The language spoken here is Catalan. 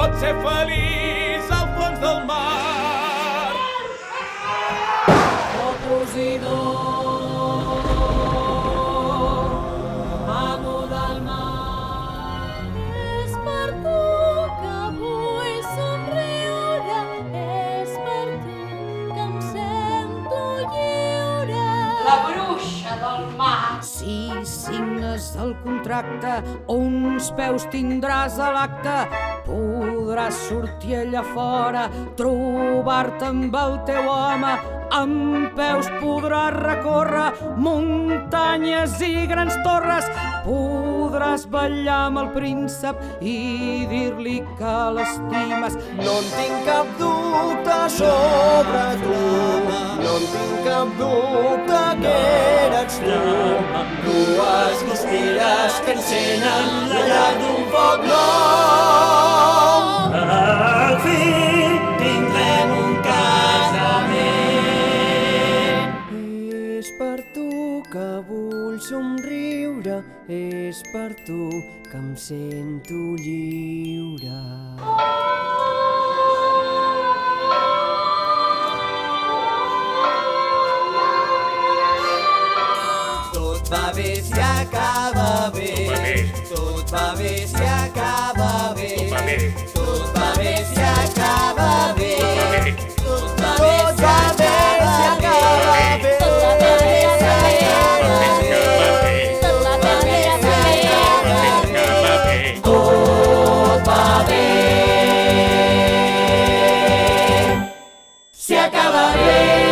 pot ser feliç al fons del mar. Oh, Posidó, amo del mar. És per tu que vull somriure, és per tu que em sento lliure. La bruixa del mar. Si signes el contracte, uns peus tindràs a l'acte, podràs sortir allà fora, trobar-te amb el teu home, amb peus podràs recórrer muntanyes i grans torres, podràs ballar amb el príncep i dir-li que l'estimes. No en tinc cap dubte sobre tu, no en tinc cap dubte que eres tu. Dues guspires que encenen la llar d'un foc nou. Al fi tindrem un casament. És per tu que vull somriure, és per tu que em sento lliure. Tot va bé si acaba bé. Tot va bé si acaba bé. Tot va bé si acaba bé. Tot va bé si acaba bé. Tot va bé si acaba bé. Tot va bé si acaba bé. Tot va bé si acaba bé.